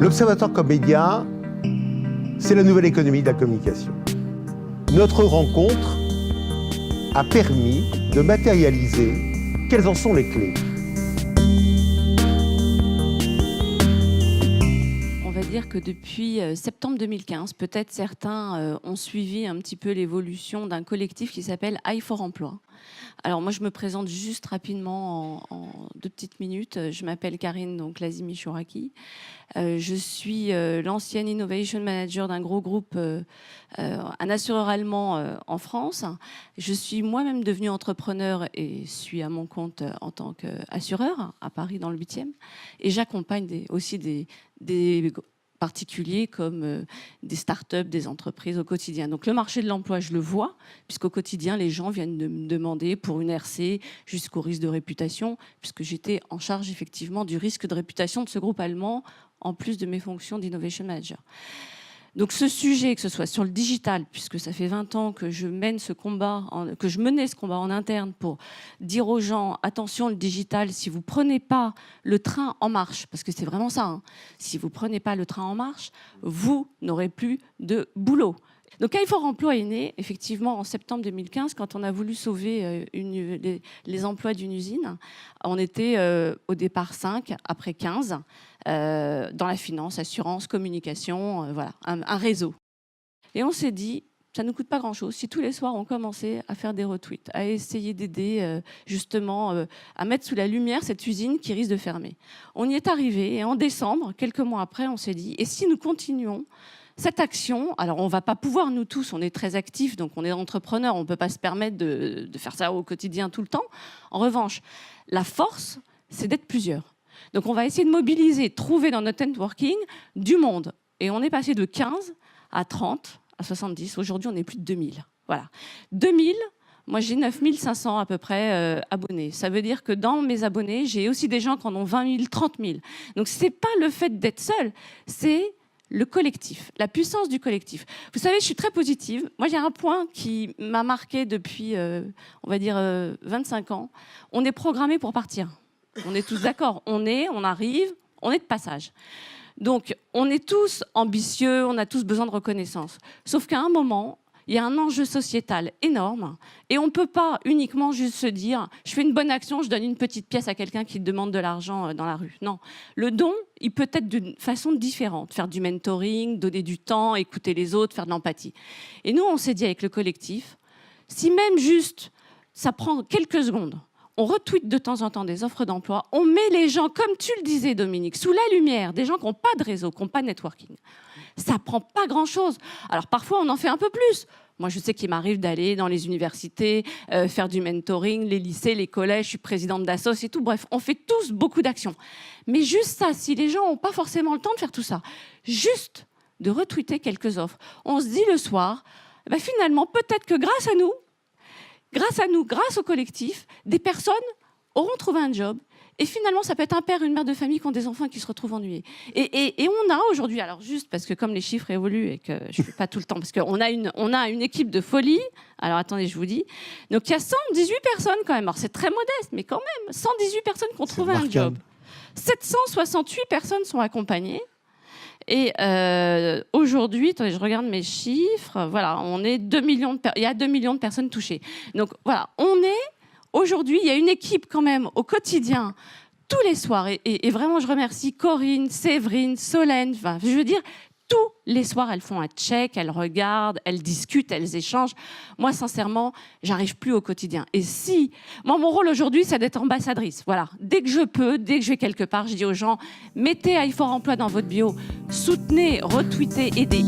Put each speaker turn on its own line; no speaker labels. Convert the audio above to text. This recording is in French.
L'Observatoire comme média, c'est la nouvelle économie de la communication. Notre rencontre a permis de matérialiser quelles en sont les clés.
On va dire que depuis septembre 2015, peut-être certains ont suivi un petit peu l'évolution d'un collectif qui s'appelle i4Emploi. Alors moi, je me présente juste rapidement en 2 petites minutes. Je m'appelle Karine donc Lazimi Chouraki. Je suis l'ancienne Innovation Manager d'un gros groupe, un assureur allemand en France. Je suis moi-même devenue entrepreneur et suis à mon compte en tant qu'assureur à Paris dans le 8e. Et j'accompagne aussi des particuliers comme des startups, des entreprises au quotidien. Donc le marché de l'emploi, je le vois, puisqu'au quotidien, les gens viennent de me demander pour une RC jusqu'au risque de réputation, puisque j'étais en charge effectivement du risque de réputation de ce groupe allemand, en plus de mes fonctions d'Innovation Manager. Donc ce sujet, que ce soit sur le digital, puisque ça fait 20 ans que je mène ce combat, que je menais ce combat en interne pour dire aux gens, attention, le digital, si vous ne prenez pas le train en marche, parce que c'est vraiment ça, hein, si vous ne prenez pas le train en marche, vous n'aurez plus de boulot. Donc i4Emploi est né effectivement en septembre 2015 quand on a voulu sauver les emplois d'une usine. On était au départ 5, après 15, dans la finance, assurance, communication, voilà, un réseau. Et on s'est dit, ça ne nous coûte pas grand-chose si tous les soirs on commençait à faire des retweets, à essayer d'aider justement à mettre sous la lumière cette usine qui risque de fermer. On y est arrivé et en décembre, quelques mois après, on s'est dit, et si nous continuons cette action, alors on ne va pas pouvoir, nous tous, on est très actifs, donc on est entrepreneurs, on ne peut pas se permettre de faire ça au quotidien tout le temps. En revanche, la force, c'est d'être plusieurs. Donc on va essayer de mobiliser, trouver dans notre networking du monde. Et on est passé de 15 à 30, à 70. Aujourd'hui, on est plus de 2000. Voilà. 2000, moi j'ai 9500 à peu près abonnés. Ça veut dire que dans mes abonnés, j'ai aussi des gens qui en ont 20 000, 30 000. Donc ce n'est pas le fait d'être seul, c'est le collectif, la puissance du collectif. Vous savez, je suis très positive. Moi, il y a un point qui m'a marqué depuis, on va dire, 25 ans. On est programmé pour partir. On est tous d'accord. On arrive, on est de passage. Donc, on est tous ambitieux, on a tous besoin de reconnaissance. Sauf qu'à un moment, il y a un enjeu sociétal énorme et on ne peut pas uniquement juste se dire « je fais une bonne action, je donne une petite pièce à quelqu'un qui demande de l'argent dans la rue ». Non, le don, il peut être d'une façon différente. Faire du mentoring, donner du temps, écouter les autres, faire de l'empathie. Et nous, on s'est dit avec le collectif, si même juste ça prend quelques secondes, on retweet de temps en temps des offres d'emploi, on met les gens, comme tu le disais Dominique, sous la lumière, des gens qui n'ont pas de réseau, qui n'ont pas de networking. Ça ne prend pas grand-chose. Alors parfois, on en fait un peu plus. Moi, je sais qu'il m'arrive d'aller dans les universités, faire du mentoring, les lycées, les collèges, je suis présidente d'assos et tout. Bref, on fait tous beaucoup d'actions. Mais juste ça, si les gens n'ont pas forcément le temps de faire tout ça, juste de retweeter quelques offres, on se dit le soir, ben finalement, peut-être que grâce à nous, grâce au collectif, des personnes auront trouvé un job. Et finalement, ça peut être un père, une mère de famille qui ont des enfants qui se retrouvent ennuyés. Et on a aujourd'hui, alors juste parce que comme les chiffres évoluent et que je ne fais pas tout le temps, parce qu'on a une équipe de folie. Alors attendez, je vous dis. Donc il y a 118 personnes quand même. Alors c'est très modeste, mais quand même, 118 personnes qui ont trouvé un job. 768 personnes sont accompagnées. Et aujourd'hui, attendez, je regarde mes chiffres. Voilà, on est 2 millions il y a 2 millions de personnes touchées. Donc voilà, aujourd'hui, il y a une équipe quand même au quotidien, tous les soirs. Et vraiment, je remercie Corinne, Séverine, Solène. Enfin, je veux dire, tous les soirs, elles font un check, elles regardent, elles discutent, elles échangent. Moi, sincèrement, j'arrive plus au quotidien. Et si... Moi, mon rôle aujourd'hui, c'est d'être ambassadrice. Voilà. Dès que je peux, dès que je vais quelque part, je dis aux gens, mettez i4Emploi dans votre bio, soutenez, retweetez, aidez.